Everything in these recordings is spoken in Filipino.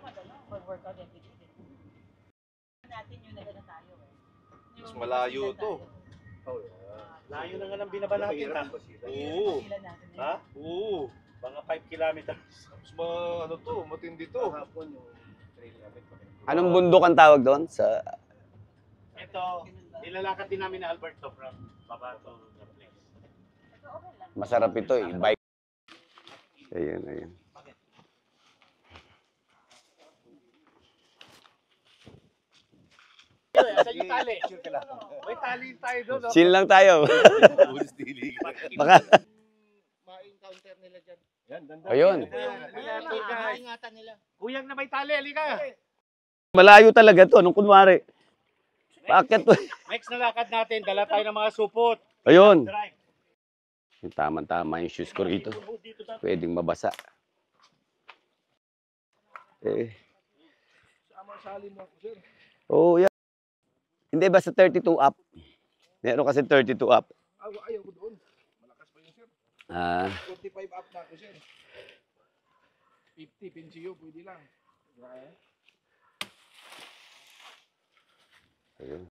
Mag-workout every day. Natin yung nagano tayo eh. Mas malayo to. Oh, layo na nga ng binaba natin ha. Oo. Ha? Oo. Mga 5 kilometers. Mas ano to, matindi to. Anong bundok ang tawag doon? Sa... Ito, nilalakad din namin na Alberto from baba to the place. Masarap ito eh. Bike. Ayun, ayun. Asan yung tali? May tali tayo doon. Chill lang tayo. Baka... Ma-encounter nila dyan. Yan, dandan. Ayun. Ingatan nila. Kuyang na may tali, halika. Malayo talaga to. Anong kunwari? Bakit to? Next na lakad natin, dala tayo ng mga supot. Ayun. Drive. Tama-tama yung shoes ko rito. Pwedeng mabasa. Eh. Oh, yeah. Hindi, basta 32 up. Meron kasi 32 up. Ayaw ko doon. Malakas pa yun, sir. 45 up na ako, sir. 50, pensiyo, pwede lang. Ayun.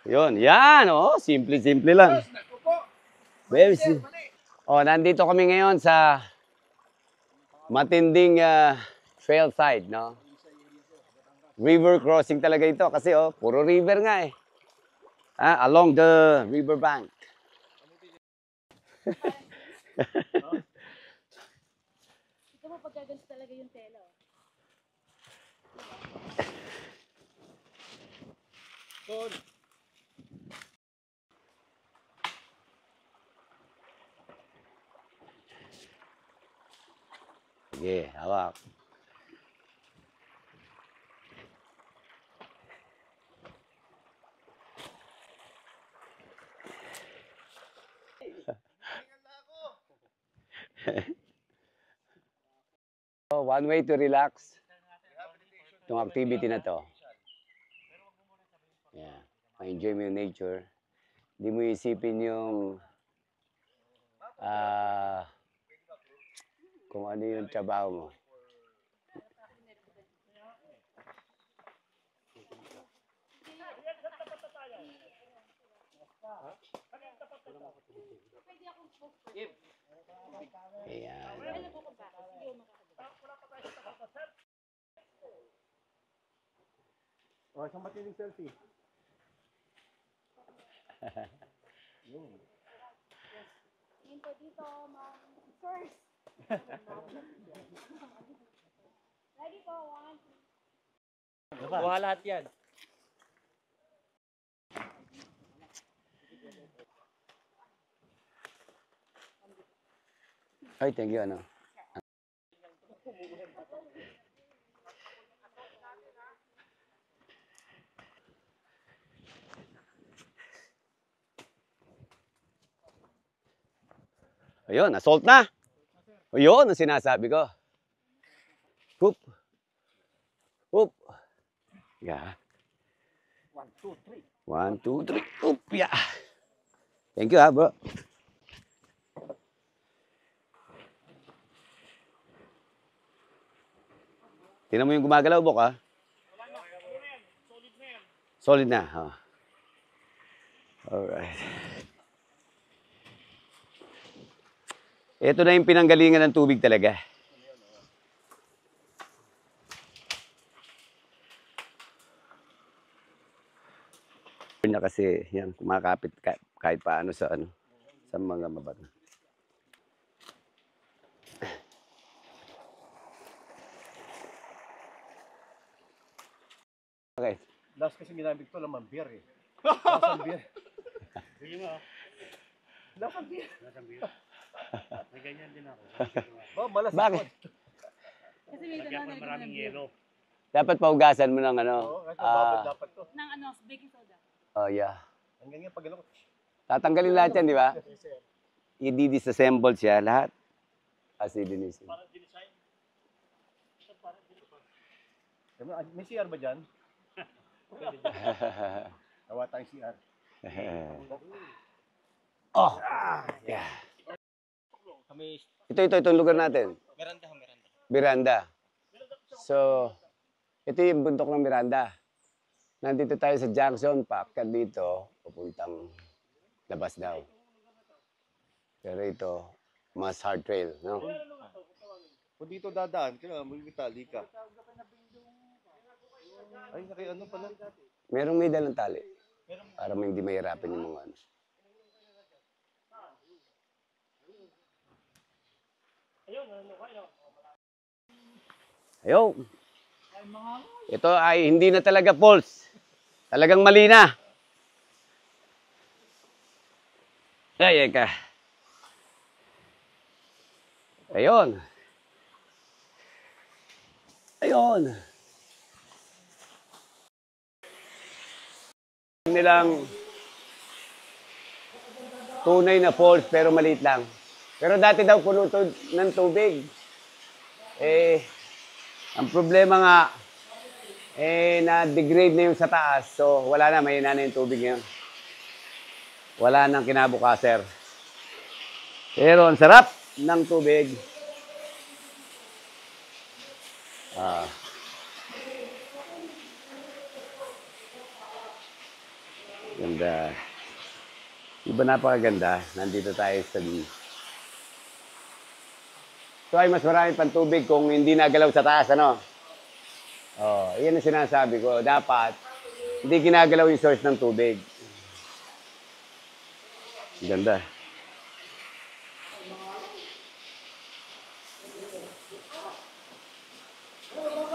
Yun, yan. Oh, simple-simple lang. Very simple. Oh, nandito kami ngayon sa matinding trail side, no? River crossing talaga ito kasi oh, puro river nga eh. Along the river bank. Ito mo pagkaganto talaga yung tela. Sige, hawak. So, one way to relax itong activity na to. Yeah. Ma-enjoy mo yung nature. Hindi mo isipin yung kung ano yung trabaho mo. Ayan. O, isang matinig selfie. Hinto dito, ma'am. First. Ready po, 1, 2. Buha lahat yan. Ay, thank you, ano. Ayun, assault na. Ayun, ang sinasabi ko. Hoop. Hoop. Yeah. 1, 2, 3. 1, 2, 3. Hoop, yeah. Thank you, bro. Tingnan mo yung gumagalaw, Bok, ha? Solid na. Oh. Alright. Ito na yung pinanggalingan ng tubig talaga. Na kasi yan, kumakapit kahit paano sa ano, sa mga mabato. Okay. Last kasi ginamit ko naman beer eh. Lasang beer. Sige mo. Lasang beer. Lasang beer. May ganyan din ako. Malas. Bakit? Kasi may dala na Maraming yelo. Dapat paugasan mo ng ano. Oo, kasi babad dapat to. ng ano, baking soda. Oh, yeah. Ang ganyan pag ano. Tatanggalin lahat yan, di ba? I-disassemble siya lahat. Kasi linisin. Parang dinesign. May CR ba dyan? Tawa tayong CR. Oh! Yeah. Kami, Ito, itong lugar natin. Meranda. Miranda. So, ito yung bundok ng Miranda. Nandito tayo sa junction, paakyat dito, papuntang labas daw. Pero ito, mas hard trail, no? Kung dito dadaan, kaya magmitali ka. Ay, ano pala? Merong may dalang tali. Para hindi mahirapan yung mga ano. Ayaw. Ito ay hindi na talaga falls. Talagang mali na. Ay, ka. Ayun. Ayun. Nilang tunay na falls pero maliit lang. Pero dati daw puno ng tubig. Ang problema nga, na-degrade na yung sa taas. So, wala na, mahina na yung tubig ngayon. Wala nang kinabukaser. Pero ang sarap ng tubig. Ganda. Iba napakaganda. Nandito tayo sa beach. So ay mas marami pang tubig kung hindi nagalaw sa taas, ano? Oh, iyan ang sinasabi ko. Dapat, hindi ginagalaw yung source ng tubig. Ganda.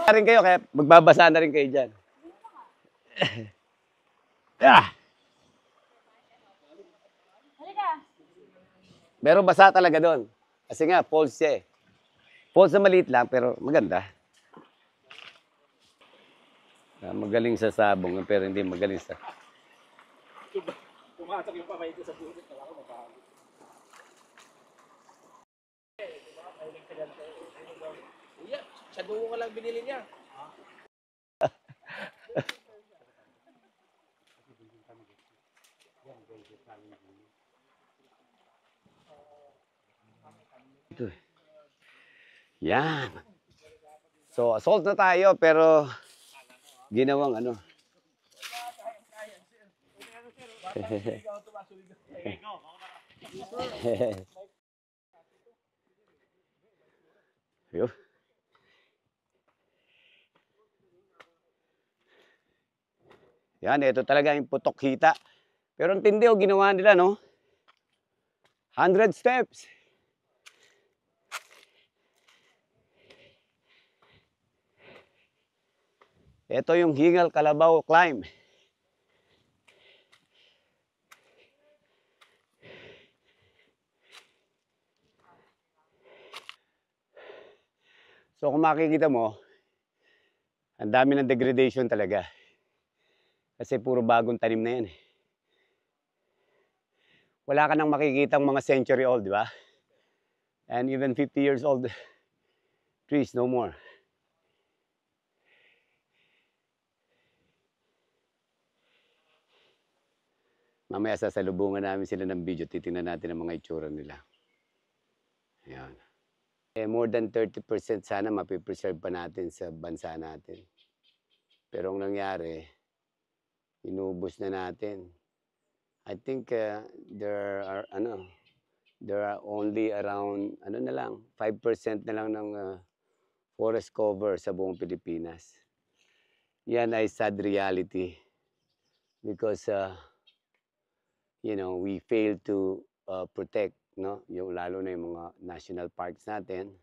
Rin kayo, kaya magbabasa na rin kayo dyan. Ah! Pero basa talaga doon. Kasi nga, falls siya eh. Falls na maliit lang, pero maganda. Magaling sa sabong, pero hindi magaling sa... Pumasok yung kamay ko sa bulit. Ako mapahalo. Iya, sa dugo ka lang binili niya. Ito eh. Yan. So, assault na tayo, pero ginawang ano. Yo. Yan, ito talaga yung putok hita. Pero ang tindi, ginawa nila, no? 100 steps. Ito yung Hingal Kalabaw climb. So kung makikita mo, ang dami ng degradation talaga. Kasi puro bagong tanim na yan eh. Wala ka nang makikitang mga century old, di ba? And even 50 years old trees, no more. Mamaya sasalubungan namin sila ng video, titingnan natin ang mga itsura nila. Ayan. More than 30% sana mapipreserve pa natin sa bansa natin. Pero ang nangyari, inubos na natin. I think there are only around 5% na lang ng forest cover sa buong Pilipinas. Yan ay sad reality because we fail to protect, no, yung lalo na yung mga national parks natin,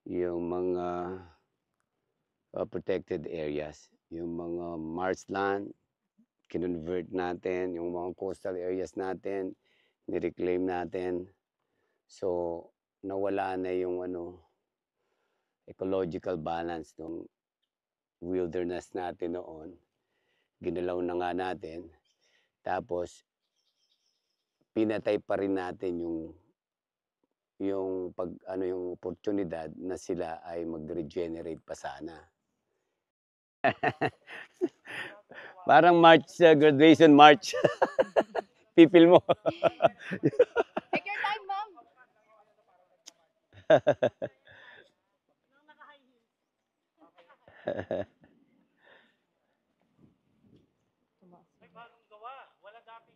yung mga protected areas, yung mga marshland, kinonvert natin, yung mga coastal areas natin, nireclaim natin. So, nawala na yung ecological balance ng wilderness natin noon. Ginalaw na nga natin. Tapos, pinatay pa rin natin yung oportunidad na sila ay mag-regenerate pa sana. Parang March, graduation March. Pipil mo. Take your time, ma'am. May bagong gawa. Wala dati.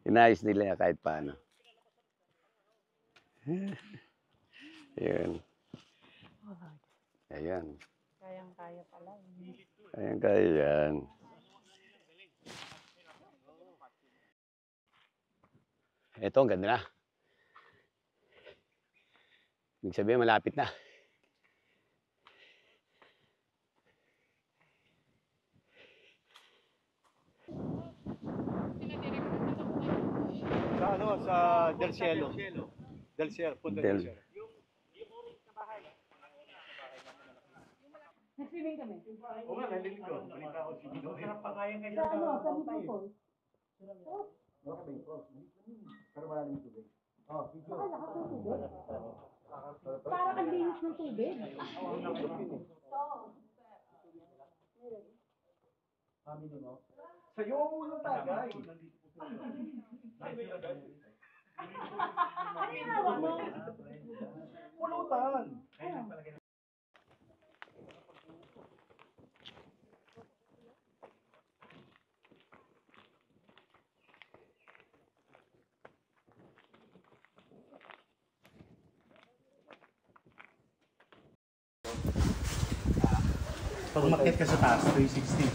Inayos nila kahit paano. Ayan. Ayan. Kayang-kaya pala. Ayan kaya yan. Ito, ang ganda na. Ibig sabihin, malapit na. Sa ano, sa Del Cielo. Del Cielo, Punta Del Cielo. Nag-swimming kami. Oo nga, nalilig ko. Balita ko si Bido. Sarap pa kaya kayo. Sa ano? Sa Bicol Falls. Pero wala naman tubig. Oh, video. Lakas ng tubig. Parang ang linis ng tubig. Sa'yo ang unang tagay. Ano yung hawak mo? Pulutan. Pag umakyat ka sa taas, 360.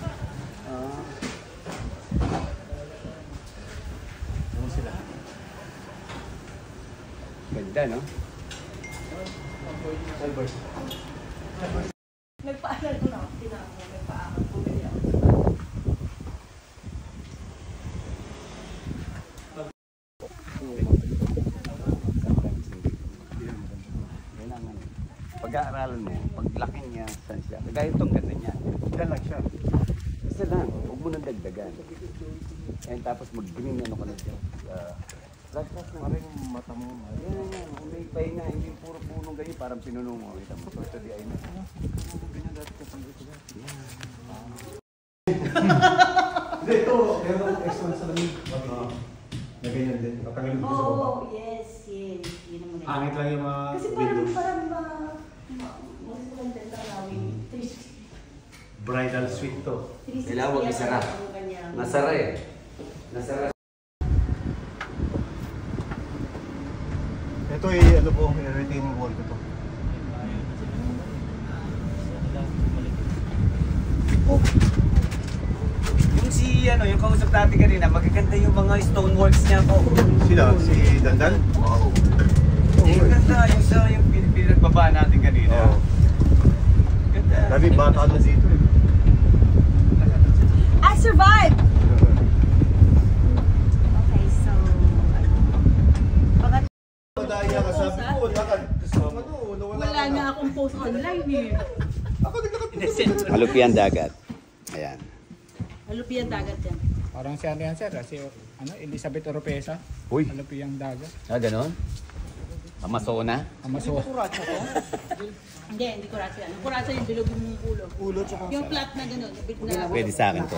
Ano sila? Ganda, no? Nagpaaral ko na ako. Nagpaaral ko. Pag-aaralan mo, paglaki niya, saan siya? Kaya itong ganda niya. Diyan lang siya. Isa lang, huwag mo nang dagdagan. And tapos mag-green ano ka na siya. Lagpas na. Parang yung mata mo. Yan, yan. Kung may pahinga, hindi puro punong ganyan, parang pinuno mo. Kita mo, ito di ay na. Ganyan dati ka pang ito. Hindi, ito. Meron akong extra sa lamig. Na ganyan din. Tatanggalin ko sa baba. Oh, yes. Yun ang muna. Angit lang yung mga Kasi windows. parang maganda sa lawin. Bridal suite to. Kailangan huwag isara. Nasara eh. Nasara. Ito ay ano po, retaining wall ko to. Yung si, ano, yung kausap natin kanina, magaganda yung mga stoneworks niya po. Sila, si Dandan? Wow. Yung ganda, yung sa, yung pinagbaba natin kanina. Oo. Ganda. Dami bata na dito eh. I survived! Okay, so... Baka Madaya ka, sabi ko, lakad. wala na akong post online eh. Ako nagkakapit. Malupian dagat. Ayan. Malupian dagat yan. Parang si ano yan sir, si ano, Elizabeth Oropesa. Uy. Malupiyang dagat. Ah, ganon? Amazona? Amaso. Hindi kurasa yan. Kurasa yung bilog yung ulo. Ulo tsaka Yung flat na gano'n. Na, Pwede sa akin to.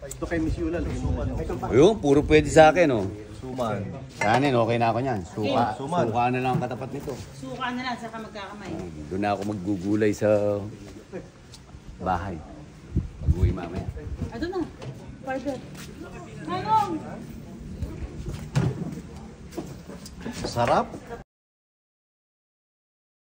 ito kay Miss Yula, suman. Ayun, puro pwede sa akin, oh. Suman. Kanin, okay na ako niyan. Suka. Suman. Suka na lang ang katapat nito. suka na lang, saka magkakamay. Doon na ako maggugulay sa bahay. Pag-uwi mamaya. Ito na. Partner. Manong! Sarap.